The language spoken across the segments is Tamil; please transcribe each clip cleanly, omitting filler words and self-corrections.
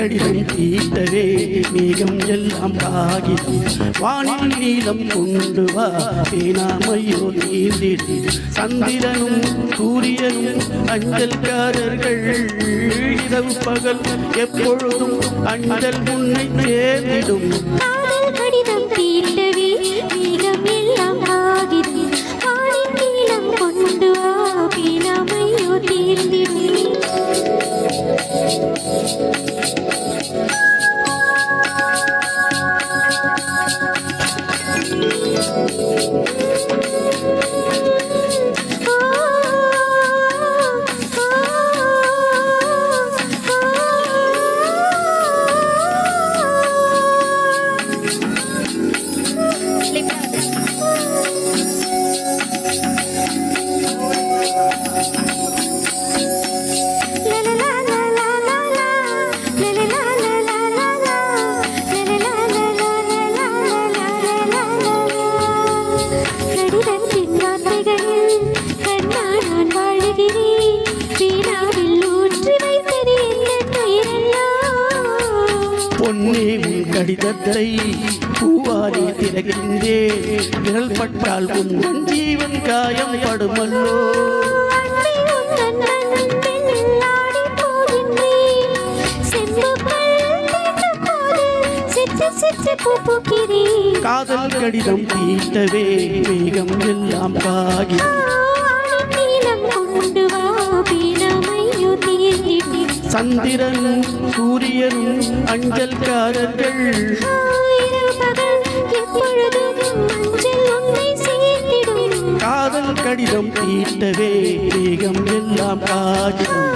கடிதம் தீட்டவே மேகம் எல்லாம் காகிதம் வானில் நீளம் கொண்டு வா பேனாமையோ நீந்திடு சந்திரனும் சூரியனும் அஞ்சல்காரர்கள் இரவு பகல் எப்பொழுதும் அஞ்சல் முன்னை சேர்ந்திடும் கடிதம் தீட்டவே மேகம் எல்லாம் காகிதம் வானில் நீளம் கொண்டு வா பேனாமையோ தீர்ந்திடும் பொன்னே உன் கடிதத்தை பூவாரி திறக்கின்றேன் விரல் பட்டால் உன் ஜீவன் காயம் படுமல்லோ காதல் கடிதம் தீட்டவே மேகம் எல்லாம் காகிதம் சந்திரனும் சூரியனும் அஞ்சல்காரர்கள் காதல் கடிதம் தீட்டவே மேகம் எல்லாம் காகிதம்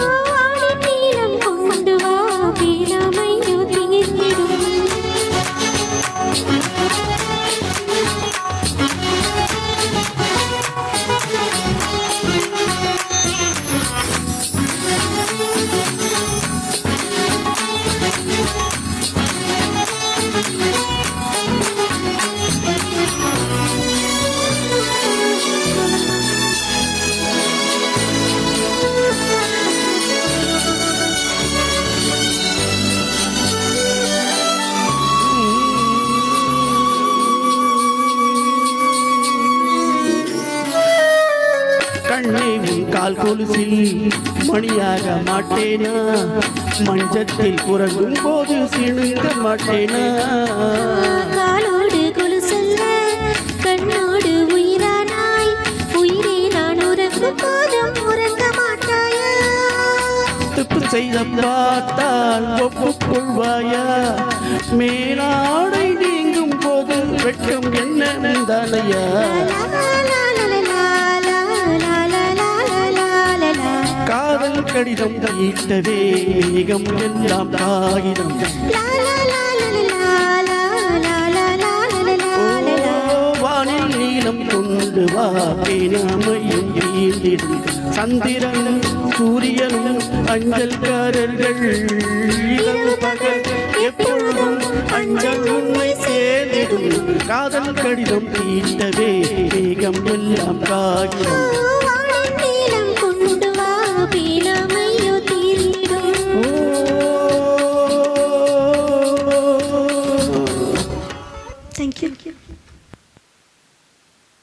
கண்ணே உன் கால் கொலுசில் மணியாக மாட்டேனா மஞ்சத்தில் குரங்கும் போது சிணுங்க மாட்டேனா காலோடு கொலுசல்ல கண்ணோடு உயிரானாய் உயிரே நான் உறங்கும் போதும் உறங்க மாட்டாயா தப்பு செய்த பார்த்தால் ஒப்புக்கொள்வாயா மேலாடை நீங்கும் போது வெட்கம் என்ன தானையா காதல் கடிதம் தீட்டவே மேகம் எல்லாம் காகிதம் வானில் நீளம் கொண்டு வா பேனாமையும் நீந்திடும் சந்திரனும் சூரியனும் அஞ்சல்காரர்கள் இரவு பகல் எப்பொழுதும் அஞ்சல் உண்மை சேர்ந்திடும் காதல் கடிதம் தீட்டவே மேகம் எல்லாம் காகிதம்